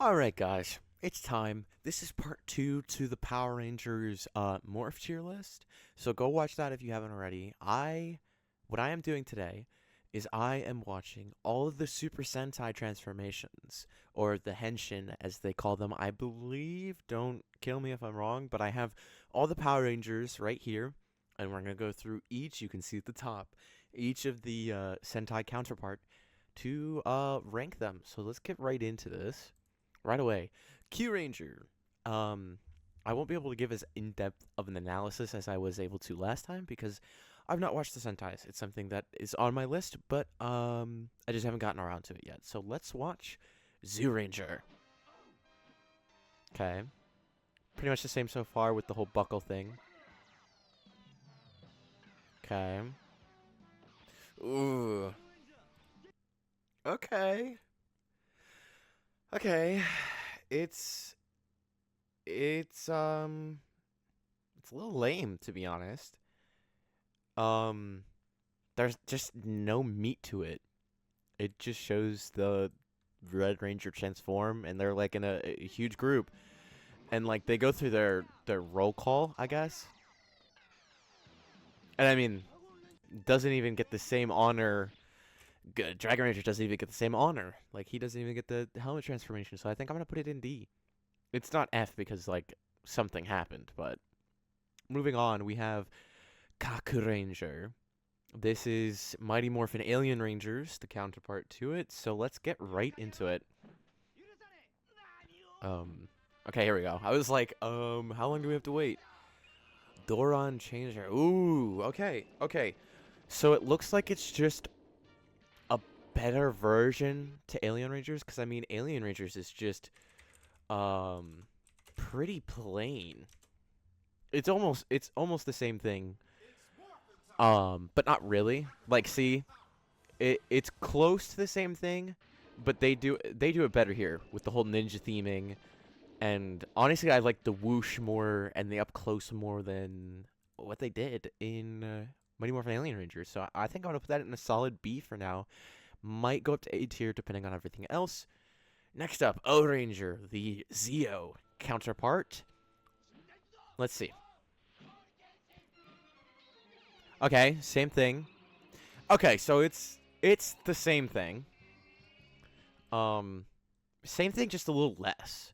Alright guys, it's time. This is part 2 to the Power Rangers Morph tier list. So go watch that if you haven't already. What I am doing today is I am watching all of the Super Sentai transformations, or the Henshin as they call them. I believe, don't kill me if I'm wrong, but I have all the Power Rangers right here, and we're going to go through each, you can see at the top, each of the Sentai counterpart to rank them. So let's get right into this. Right away, Kyoryuger. I won't be able to give as in-depth of an analysis as I was able to last time because I've not watched the Sentais. It's something that is on my list, but I just haven't gotten around to it yet. So let's watch Zyuranger. Okay. Pretty much the same so far with the whole buckle thing. Okay. Ooh. Okay. Okay, it's a little lame to be honest. Um, there's just no meat to it. It just shows the Red Ranger transform, and they're like in a huge group, and like they go through their roll call, I guess. And I mean, doesn't even get the same honor. Dragon Ranger doesn't even get the same honor. Like, he doesn't even get the helmet transformation, so I think I'm going to put it in D. It's not F because, like, something happened, but... Moving on, we have Kakuranger. This is Mighty Morphin Alien Rangers, the counterpart to it, so let's get right into it. Okay, here we go. I was like, how long do we have to wait? Doron Changer. Ooh, okay. So it looks like it's just better version to Alien Rangers, because I mean Alien Rangers is just pretty plain. It's almost the same thing, but not really. Like, see, it's close to the same thing, but they do it better here with the whole ninja theming. And honestly, I like the whoosh more and the up close more than what they did in Mighty Morphin Alien Rangers. So I think I'm gonna put that in a solid B for now. Might go up to A tier depending on everything else. Next up, Ohranger, the Zeo counterpart. Let's see. Okay, same thing. Okay, so it's the same thing. Same thing, just a little less.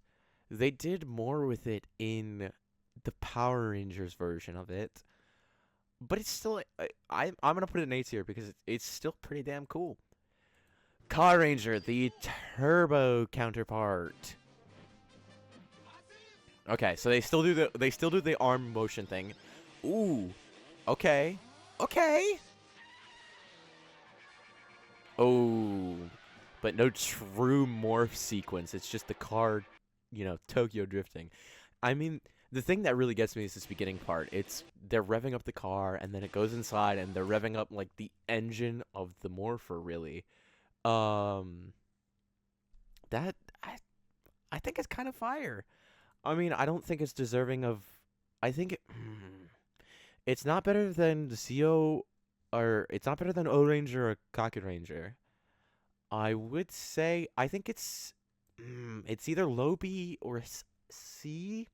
They did more with it in the Power Rangers version of it, but it's still I'm gonna put it in A tier because it's still pretty damn cool. Carranger, the turbo counterpart. Okay, so they still do the arm motion thing. Ooh. Okay. Oh. But no true morph sequence. It's just the car, Tokyo drifting. I mean, the thing that really gets me is this beginning part. They're revving up the car and then it goes inside and they're revving up like the engine of the morpher, really. That I think it's kind of fire. I mean, I don't think it's deserving of. I think it's not better than the CO, or it's not better than Ohranger or Kakuranger. I would say I think it's either low B or C.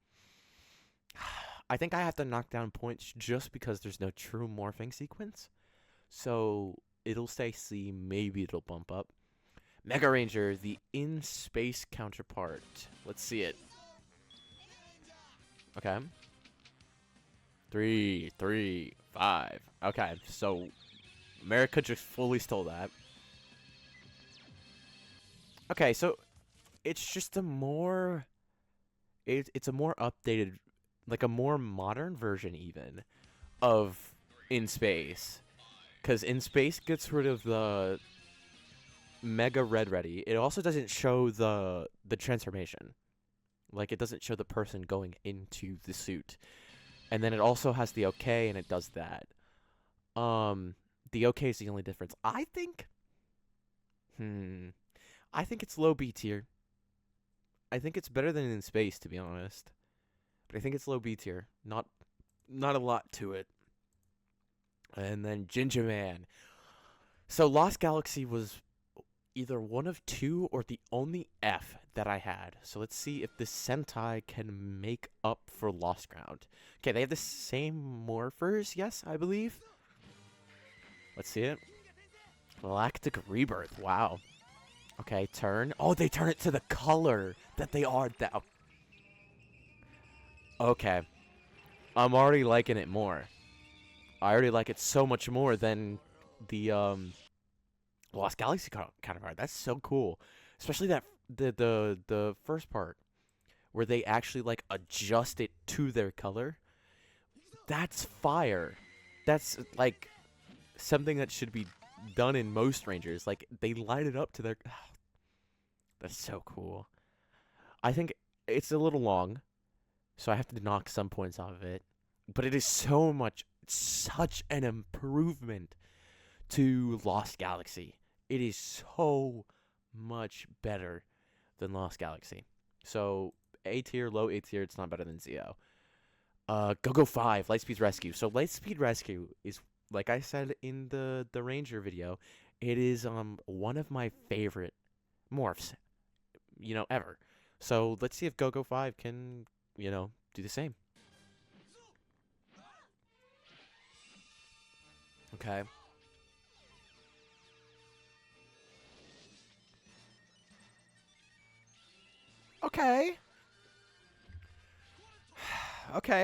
I think I have to knock down points just because there's no true morphing sequence. So it'll stay C, maybe it'll bump up. Megaranger, the in-space counterpart. Let's see it. Okay. 3, 5. Okay, so America just fully stole that. Okay, so it's just a more... It's a more updated, like a more modern version even, of In Space. Because In Space gets rid of the Mega Red Ready. It also doesn't show the transformation. Like, it doesn't show the person going into the suit. And then it also has the OK, and it does that. The OK is the only difference. I think it's low B tier. I think it's better than In Space, to be honest. But I think it's low B tier. Not a lot to it. And then Gingaman. So Lost Galaxy was either one of two or the only F that I had. So let's see if this Sentai can make up for lost ground. Okay, they have the same morphers, yes, I believe. Let's see it. Galactic Rebirth, wow. Okay, turn. Oh, they turn it to the color that they are now. Okay. I'm already liking it more. I already like it so much more than the Lost Galaxy counterpart. That's so cool. Especially that the first part where they actually like adjust it to their color. That's fire. That's like something that should be done in most Rangers. Like they light it up to their That's so cool. I think it's a little long, so I have to knock some points off of it. But it is such an improvement to Lost Galaxy. It is so much better than Lost Galaxy. So A tier, low A tier, it's not better than Zio. Go-Go-5, Lightspeed Rescue. So Lightspeed Rescue is, like I said in the Ranger video, it is one of my favorite morphs, ever. So let's see if Go-Go-5 can, do the same. Okay. Okay.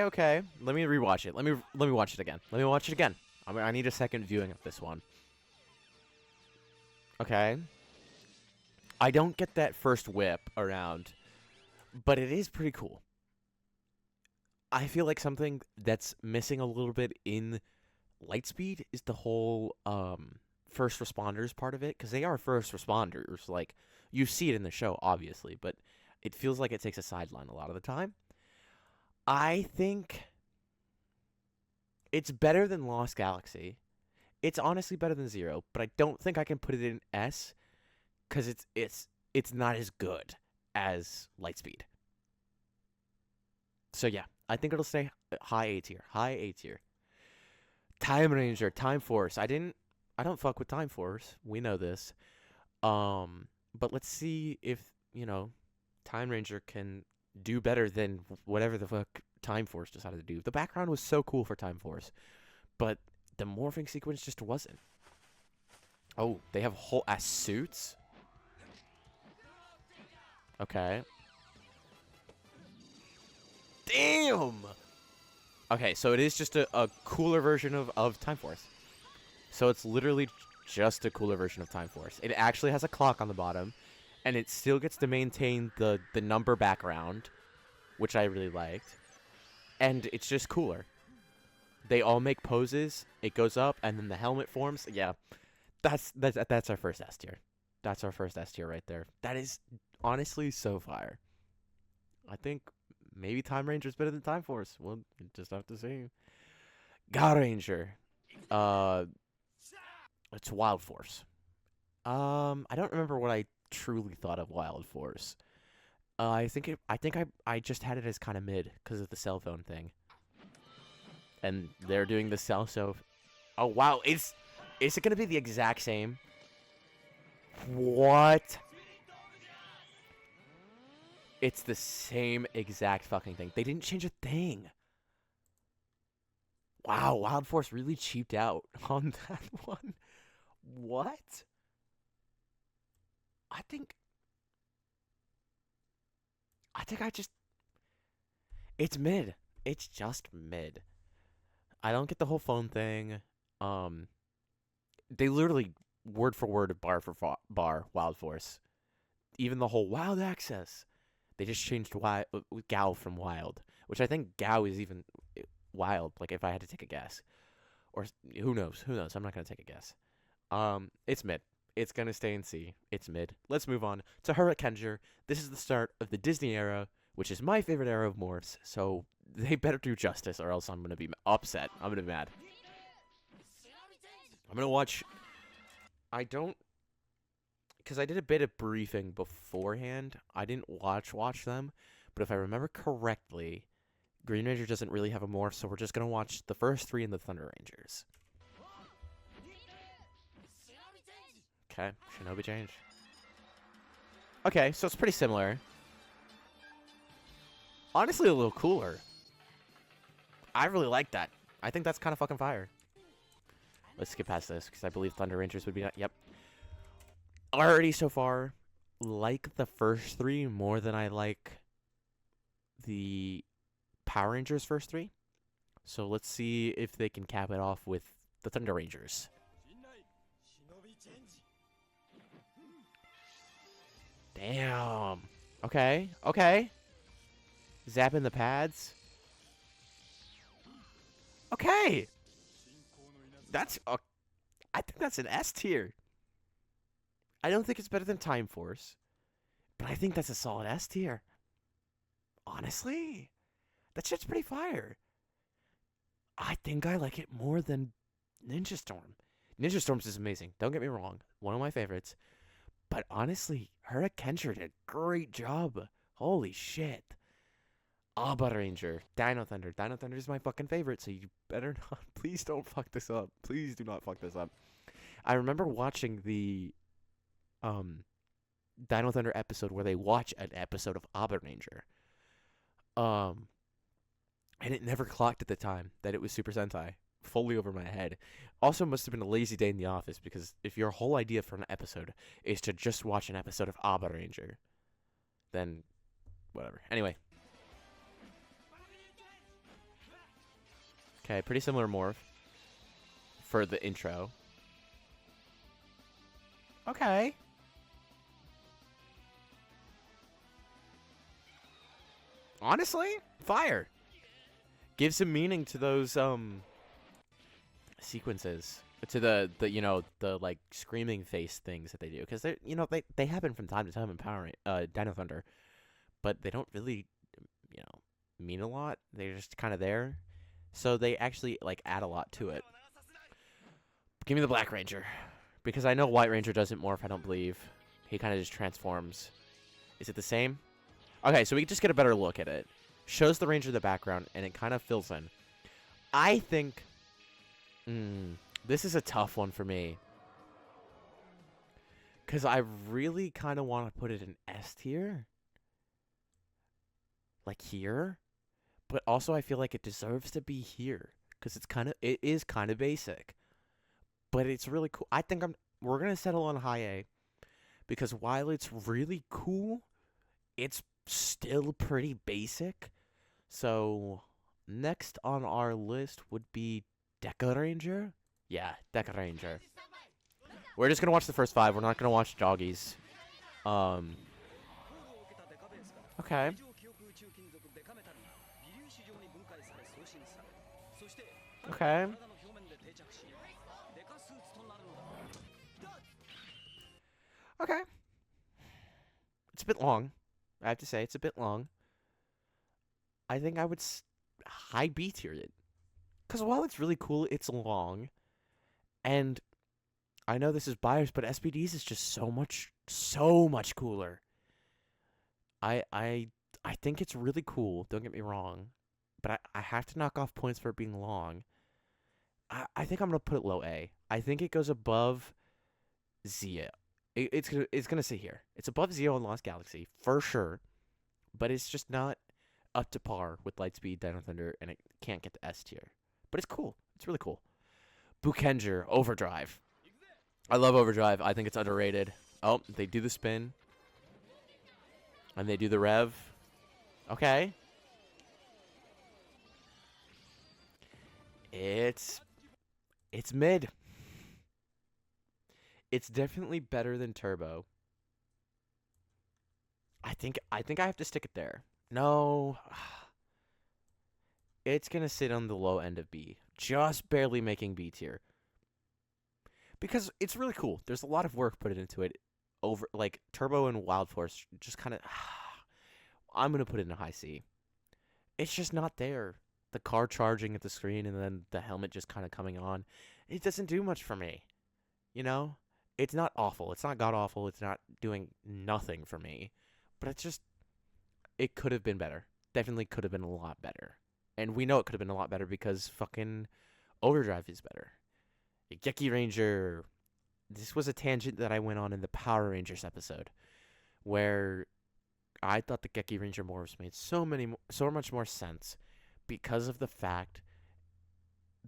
Okay. Let me rewatch it. Let me watch it again. Let me watch it again. I need a second viewing of this one. Okay. I don't get that first whip around, but it is pretty cool. I feel like something that's missing a little bit in Lightspeed is the whole first responders part of it, because they are first responders. Like, you see it in the show, obviously, but it feels like it takes a sideline a lot of the time. I think it's better than Lost Galaxy. It's honestly better than Zero, but I don't think I can put it in S because it's not as good as Lightspeed. So yeah, I think it'll stay high A tier. High A tier. Timeranger, Time Force. I don't fuck with Time Force. We know this. But let's see if, Timeranger can do better than whatever the fuck Time Force decided to do. The background was so cool for Time Force, but the morphing sequence just wasn't. Oh, they have whole ass suits? Okay. Damn! Okay, so it is just a cooler version of Time Force. So it's literally just a cooler version of Time Force. It actually has a clock on the bottom, and it still gets to maintain the number background, which I really liked. And it's just cooler. They all make poses. It goes up, and then the helmet forms. Yeah, that's our first S tier. That's our first S tier right there. That is honestly so fire. I think maybe Timeranger is better than Time Force. We'll just have to see. Goranger. It's Wild Force. I don't remember what I truly thought of Wild Force. I think I just had it as kind of mid because of the cell phone thing. And they're doing the cell so. Oh wow, is it gonna be the exact same? What? It's the same exact fucking thing. They didn't change a thing. Wow, Wild Force really cheaped out on that one. What? I think it's mid. It's just mid. I don't get the whole phone thing. They literally word for word bar Wild Force. Even the whole Wild Access. They just changed Gao from Wild, which I think Gao is even Wild. Like if I had to take a guess, or who knows? Who knows? I'm not gonna take a guess. It's mid. It's gonna stay in C. It's mid. Let's move on to Hurricanger. This is the start of the Disney era, which is my favorite era of morphs. So they better do justice, or else I'm gonna be upset. I'm gonna be mad. I'm gonna watch. I don't, because I did a bit of briefing beforehand. I didn't watch them, but if I remember correctly, Green Ranger doesn't really have a morph, so we're just gonna watch the first three in the Thunder Rangers. Okay, Shinobi change. Okay, so it's pretty similar. Honestly, a little cooler. I really like that. I think that's kind of fucking fire. Let's skip past this, because I believe Thunder Rangers would be... Yep. Already so far, like the first three more than I like the Power Rangers first three. So let's see if they can cap it off with the Thunder Rangers. Damn. Okay. Okay. Zapping the pads. Okay. That's a... I think that's an S tier. I don't think it's better than Time Force, but I think that's a solid S tier. Honestly, that shit's pretty fire. I think I like it more than Ninja Storm. Ninja Storms is amazing. Don't get me wrong. One of my favorites. But honestly, Hurricanger did a great job. Holy shit. Abarenger. Dino Thunder. Dino Thunder is my fucking favorite, so you better not. Please don't fuck this up. Please do not fuck this up. I remember watching the Dino Thunder episode where they watch an episode of Abarenger. And it never clocked at the time that it was Super Sentai. Fully over my head. Also must have been a lazy day in the office, because if your whole idea for an episode is to just watch an episode of Abarenger, then whatever. Anyway. Okay, pretty similar morph for the intro. Okay. Honestly, fire. Gives some meaning to those sequences, to the you know, the like screaming face things that they do, because they, you know, they happen from time to time in Dino Thunder, but they don't really, you know, mean a lot. They're just kind of there, so they actually like add a lot to it. Give me the Black Ranger, because I know White Ranger doesn't morph. I don't believe he kind of just transforms. Is it the same? Okay, so we just get a better look at it. Shows the Ranger in the background, and it kind of fills in. I think this is a tough one for me, because I really kind of want to put it in S tier, like here, but also I feel like it deserves to be here, because it is kind of basic, but it's really cool. I think we're gonna settle on high A, because while it's really cool, it's still pretty basic. So next on our list would be Dekaranger. Yeah, Dekaranger. We're just gonna watch the first 5. We're not gonna watch doggies. Okay. Okay. Okay. It's a bit long. I have to say, it's a bit long. I think I would high B tier it. Because while it's really cool, it's long. And I know this is biased, but SPDs is just so much cooler. I think it's really cool, don't get me wrong. But I have to knock off points for it being long. I think I'm going to put it low A. I think it goes above Zia. It's going to sit here. It's above Zio in Lost Galaxy, for sure. But it's just not up to par with Lightspeed, Dino Thunder, and it can't get the S tier. But it's cool. It's really cool. Boukenger, Overdrive. I love Overdrive. I think it's underrated. Oh, they do the spin. And they do the rev. Okay. It's mid. It's definitely better than Turbo. I think I have to stick it there. No. It's going to sit on the low end of B. Just barely making B tier. Because it's really cool. There's a lot of work put into it. Over like Turbo and Wild Force just kind of I'm going to put it in a high C. It's just not there. The car charging at the screen and then the helmet just kind of coming on. It doesn't do much for me. You know? It's not awful. It's not god-awful. It's not doing nothing for me. But it's just... It could have been better. Definitely could have been a lot better. And we know it could have been a lot better because fucking Overdrive is better. Gekiranger. This was a tangent that I went on in the Power Rangers episode. where I thought the Gekiranger morphs made so much more sense because of the fact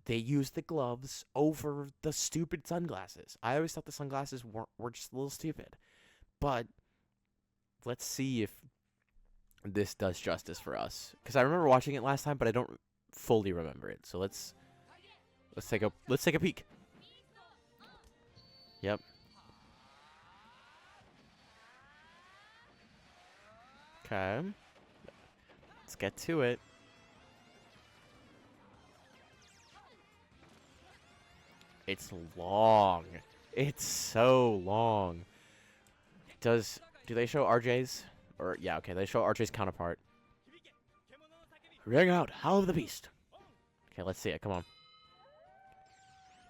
they used the gloves over the stupid sunglasses. I always thought the sunglasses were just a little stupid. But let's see if this does justice for us. Because I remember watching it last time, but I don't fully remember it. So let's take a peek. Yep. Okay. Let's get to it. It's long. It's so long. Do they show RJ's? Or yeah, okay, they show RJ's counterpart. Ring out, Howl of the Beast. Okay, let's see it. Come on.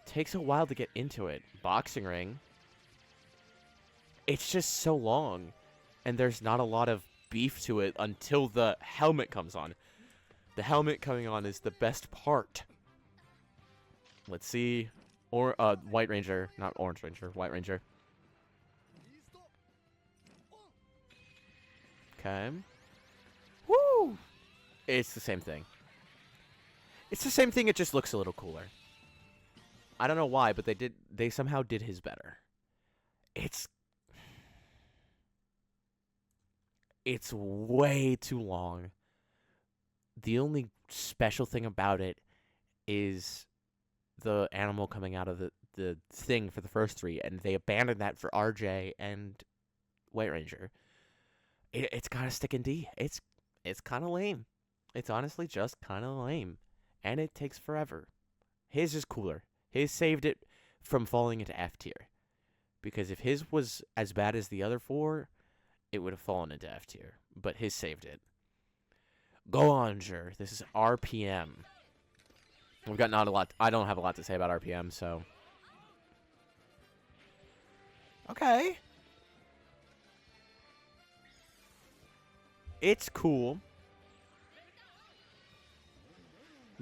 Takes a while to get into it. Boxing ring. It's just so long, and there's not a lot of beef to it until the helmet comes on. The helmet coming on is the best part. Let's see. Or White Ranger, not Orange Ranger, White Ranger. Okay. Woo! It's the same thing. It's the same thing, it just looks a little cooler. I don't know why, but they somehow did his better. It's way too long. The only special thing about it is the animal coming out of the thing for the first three, and they abandoned that for RJ and White Ranger. It's got a stick in D. It's kind of lame. It's honestly just kind of lame, and it takes forever. His is cooler. His saved it from falling into F tier, because if his was as bad as the other four, it would have fallen into F tier. But his saved it. Go-Onger. This is RPM. We've got not a lot. I don't have a lot to say about RPM, so. Okay. It's cool.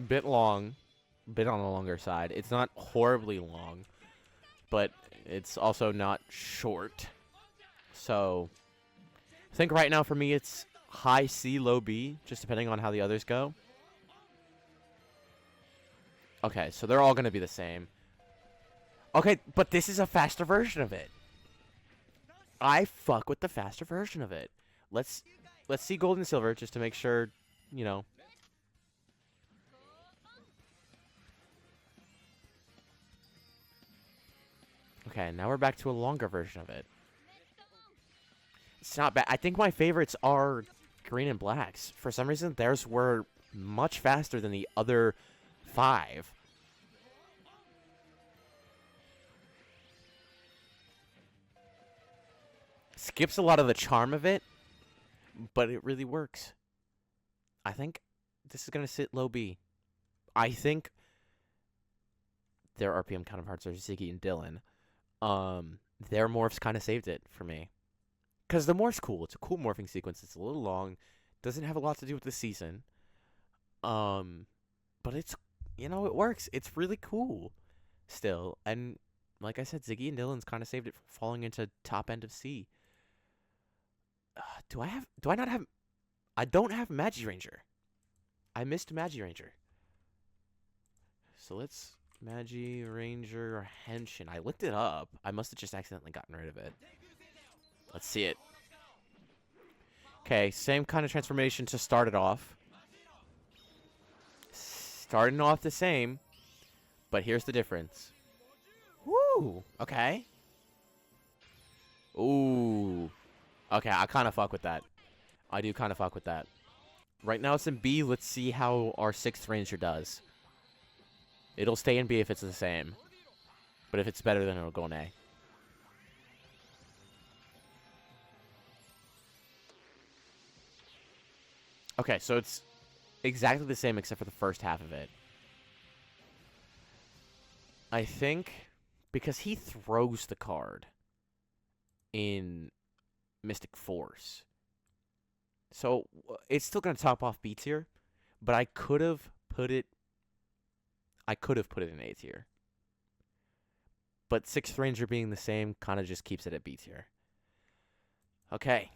Bit long. Bit on the longer side. It's not horribly long, but it's also not short. So, I think right now for me it's high C, low B, just depending on how the others go. Okay, so they're all going to be the same. Okay, but this is a faster version of it. I fuck with the faster version of it. Let's see gold and silver just to make sure, you know. Okay, now we're back to a longer version of it. It's not bad. I think my favorites are green and blacks. For some reason, theirs were much faster than the other 5. Skips a lot of the charm of it, but it really works. I think this is going to sit low B. I think their RPM counterparts are Ziggy and Dylan. Their morphs kind of saved it for me. Because the morph's cool. It's a cool morphing sequence. It's a little long. Doesn't have a lot to do with the season. But it's, it works. It's really cool still. And like I said, Ziggy and Dylan's kind of saved it from falling into top end of C. I don't have Megaranger. I missed Megaranger. So let's Megaranger Henshin. I looked it up. I must have just accidentally gotten rid of it. Let's see it. Okay, same kind of transformation to start it off. Starting off the same, but here's the difference. Woo! Okay. Ooh. Okay, I kind of fuck with that. I do kind of fuck with that. Right now it's in B. Let's see how our 6th Ranger does. It'll stay in B if it's the same. But if it's better, then it'll go in A. Okay, so it's exactly the same except for the first half of it. I think because he throws the card in Mystic Force. So it's still going to top off B tier, but I could have put it in A tier. But 6th Ranger being the same kind of just keeps it at B tier. Okay,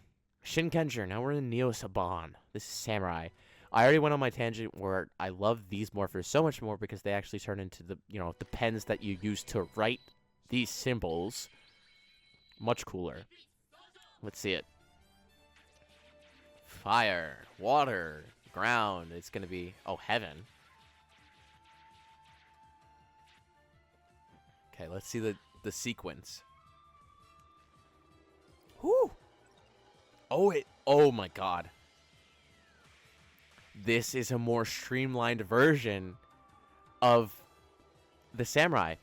Shinkenger. Now we're in Neo Saban. This is Samurai. I already went on my tangent where I love these morphers so much more because they actually turn into the, the pens that you use to write these symbols. Much cooler. Let's see it. Fire, water, ground. It's going to be, heaven. Okay, let's see the sequence. Whoo! Oh my god. This is a more streamlined version of the Samurai.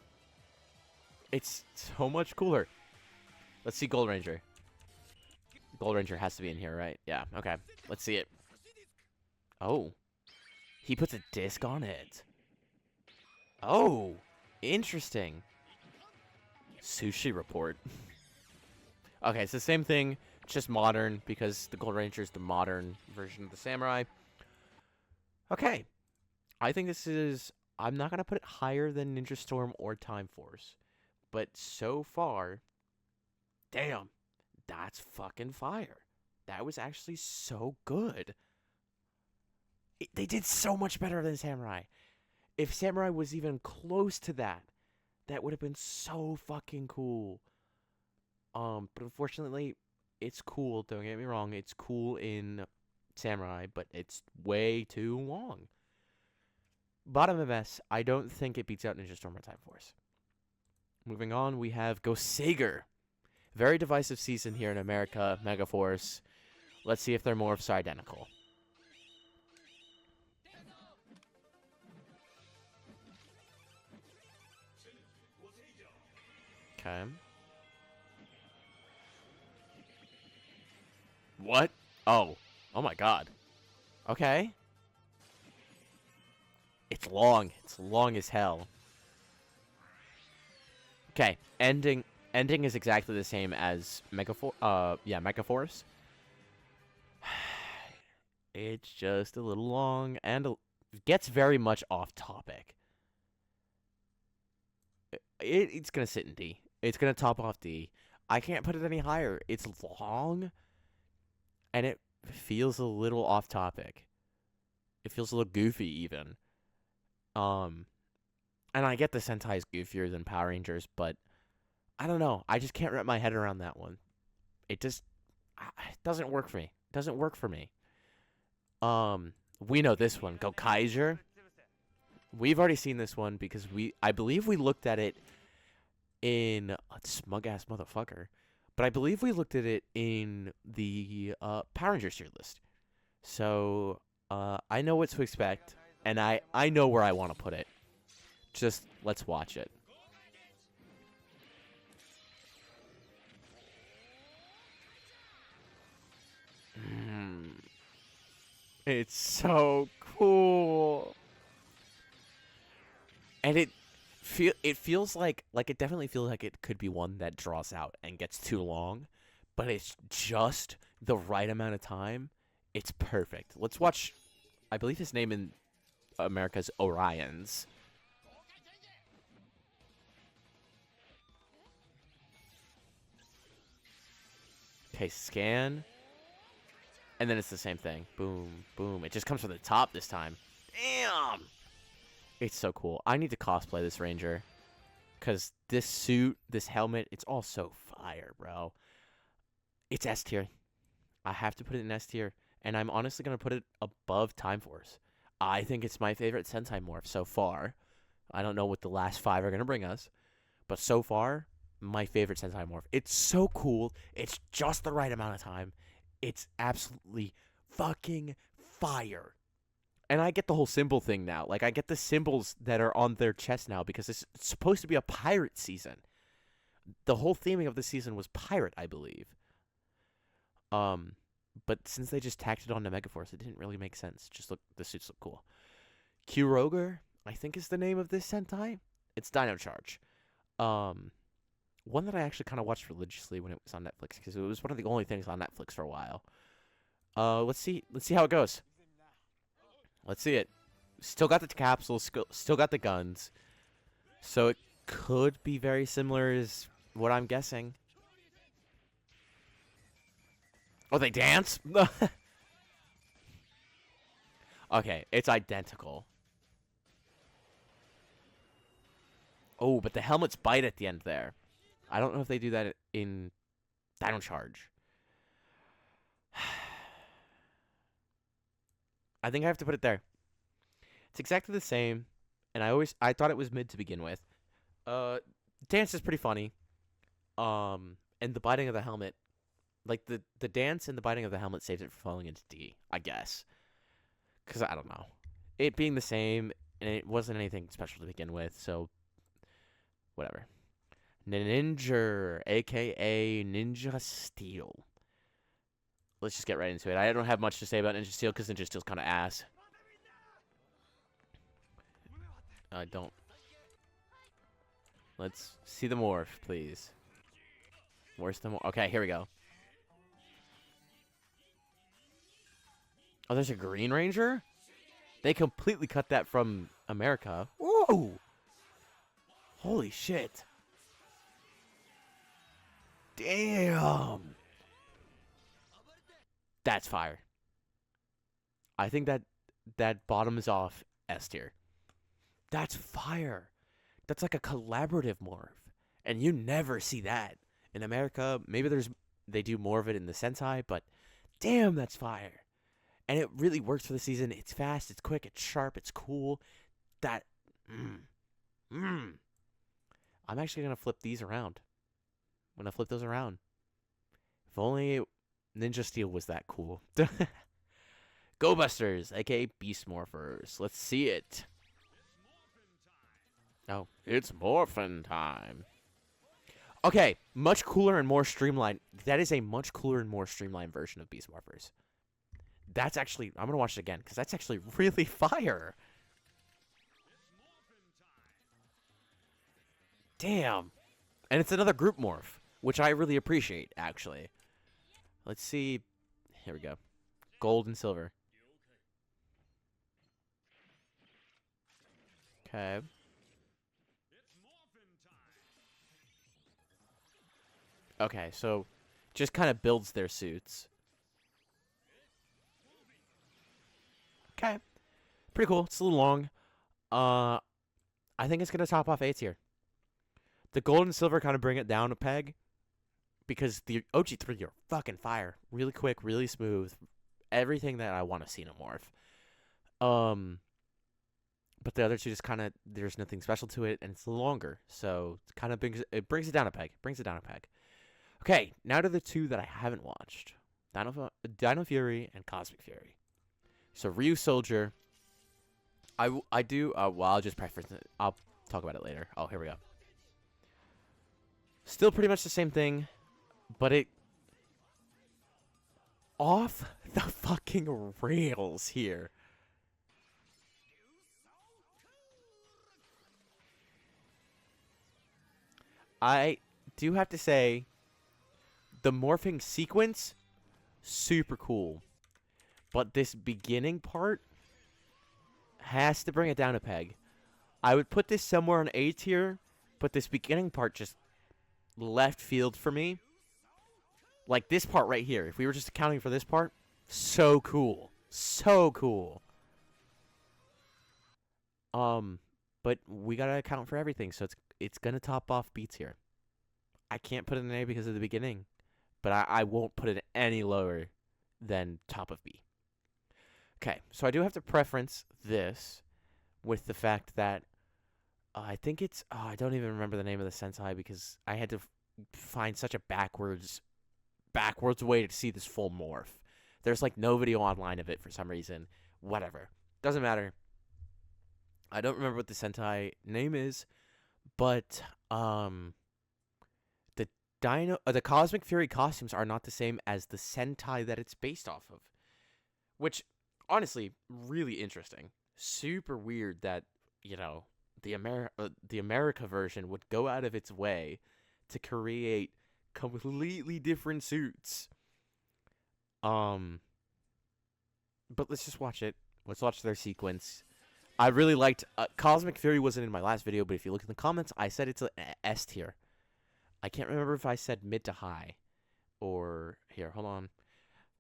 It's so much cooler. Let's see Gold-Ranger. Gold-Ranger has to be in here, right? Yeah, okay. Let's see it. Oh. He puts a disc on it. Oh. Interesting. Sushi report. Okay, it's the same thing, just modern, because the Gold-Ranger is the modern version of the Samurai. Okay. I think this is... I'm not going to put it higher than Ninja Storm or Time Force. But so far... Damn. That's fucking fire. That was actually so good. They did so much better than Samurai. If Samurai was even close to that, that would have been so fucking cool. But unfortunately, it's cool. Don't get me wrong. It's cool in Samurai, but it's way too long. Bottom of S, I don't think it beats out Ninja Storm or Time Force. Moving on, we have Goseiger. Very divisive season here in America, Megaforce. Let's see if their morphs are identical. Okay. What? Oh. Oh my god. Okay. It's long. It's long as hell. Okay. Ending is exactly the same as Megaforce. It's just a little long and gets very much off topic. It's gonna sit in D. It's gonna top off D. I can't put it any higher. It's long, and it feels a little off topic. It feels a little goofy even. And I get the Sentai is goofier than Power Rangers, but I don't know. I just can't wrap my head around that one. It doesn't work for me. It doesn't work for me. We know this one, Gokaiger. We've already seen this one because I believe we looked at it in smug ass motherfucker, but I believe we looked at it in the Power Ranger tier list. So I know what to expect, and I know where I want to put it. Just let's watch it. It's so cool. And it feels like it definitely feels like it could be one that draws out and gets too long, but it's just the right amount of time. It's perfect. Let's watch. I believe his name in America is Orions. Okay, scan. And then it's the same thing. Boom, boom. It just comes from the top this time. Damn! It's so cool. I need to cosplay this Ranger. Because this suit, this helmet, it's all so fire, bro. It's S tier. I have to put it in S tier. And I'm honestly going to put it above Time Force. I think it's my favorite Sentai Morph so far. I don't know what the last 5 are going to bring us. But so far, my favorite Sentai Morph. It's so cool. It's just the right amount of time. It's absolutely fucking fire. And I get the whole symbol thing now. Like, I get the symbols that are on their chest now because it's supposed to be a pirate season. The whole theming of the season was pirate, I believe. But since they just tacked it on to Megaforce, it didn't really make sense. Just the suits look cool. Kyoryuger, I think is the name of this Sentai. It's Dino Charge. One that I actually kind of watched religiously when it was on Netflix because it was one of the only things on Netflix for a while. Let's see how it goes. Let's see it. Still got the capsules, still got the guns. So it could be very similar as what I'm guessing. Oh, they dance? Okay, it's identical. Oh, but the helmets bite at the end there. I don't know if they do that in Dino Charge. I think I have to put it there. It's exactly the same, and I thought it was mid to begin with. Dance is pretty funny. And the biting of the helmet, like the dance and the biting of the helmet saves it from falling into D, I guess. Because I don't know. It being the same, and it wasn't anything special to begin with, so whatever. Ninninger, a.k.a. Ninja Steel. Let's just get right into it. I don't have much to say about Ninja Steel because Ninja Steel's kind of ass. I don't. Let's see the morph, please. Where's the morph? Okay, here we go. Oh, there's a Green Ranger? They completely cut that from America. Whoa! Holy shit. Damn. That's fire. I think that bottoms off S tier. That's fire. That's like a collaborative morph. And you never see that. In America, maybe they do more of it in the Sentai, but damn, that's fire. And it really works for the season. It's fast, it's quick, it's sharp, it's cool. I'm actually going to flip these around. I'm going to flip those around. If only Ninja Steel was that cool. Go Busters, aka Beast Morphers. Let's see it. Oh, it's morphin' time. Okay, much cooler and more streamlined. That is a much cooler and more streamlined version of Beast Morphers. That's actually, I'm going to watch it again, because that's actually really fire. Damn. And it's another group morph, which I really appreciate, actually. Let's see. Here we go. Gold and silver. Okay. Okay, so just kind of builds their suits. Okay. Pretty cool. It's a little long. I think it's going to top off A tier. The gold and silver kind of bring it down a peg. Because the OG3 are fucking fire. Really quick, really smooth. Everything that I want to see in a morph. But the other two just kind of, there's nothing special to it, and it's longer. So it kind of brings it down a peg. Okay, now to the two that I haven't watched. Dino Fury and Cosmic Fury. So Ryusoulger. I do, well, I'll just preference it. I'll talk about it later. Oh, here we go. Still pretty much the same thing, but it off the fucking rails here. I do have to say, the morphing sequence, super cool. But this beginning part has to bring it down a peg. I would put this somewhere on A tier, but this beginning part just left field for me. Like this part right here. If we were just accounting for this part, so cool. So cool. But we gotta account for everything, so it's gonna top off B tier. I can't put it in A because of the beginning, but I won't put it any lower than top of B. Okay, so I do have to preference this with the fact that I think it's, I don't even remember the name of the Sentai because I had to find such a backwards way to see this full morph. There's like no video online of it for some reason. Whatever. Doesn't matter. I don't remember what the Sentai name is, but the Cosmic Fury costumes are not the same as the Sentai that it's based off of. Which, honestly, really interesting. Super weird that, you know, the America version would go out of its way to create completely different suits. But let's just watch it. Let's watch their sequence. I really liked Cosmic Fury wasn't in my last video, but if you look in the comments, I said it's an S tier. I can't remember if I said mid to high or here. Hold on.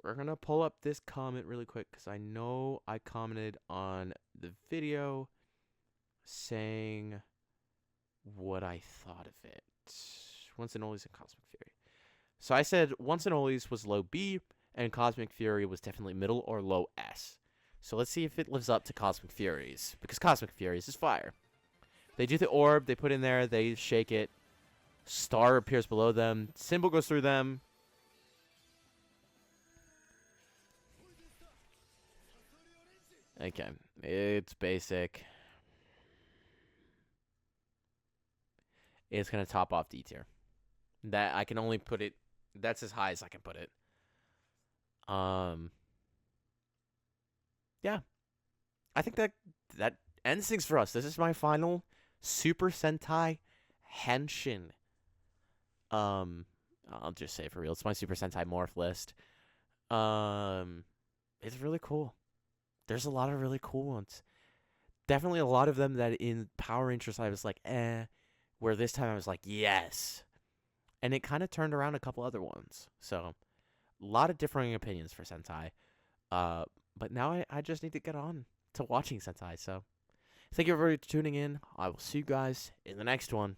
We're going to pull up this comment really quick because I know I commented on the video saying what I thought of it. Once and Only's and Cosmic Fury. So I said Once and Only's was low B, and Cosmic Fury was definitely middle or low S. So let's see if it lives up to Cosmic Fury's, because Cosmic Fury's is fire. They do the orb, they put in there, they shake it. Star appears below them. Symbol goes through them. Okay, it's basic. It's going to top off D tier. That I can only put it, that's as high as I can put it. Yeah. I think that ends things for us. This is my final Super Sentai Henshin. I'll just say it for real. It's my Super Sentai Morph list. It's really cool. There's a lot of really cool ones. Definitely a lot of them that in Power Rangers I was like, where this time I was like, yes. And it kind of turned around a couple other ones. So, a lot of differing opinions for Sentai. But now I just need to get on to watching Sentai. So, thank you everybody for tuning in. I will see you guys in the next one.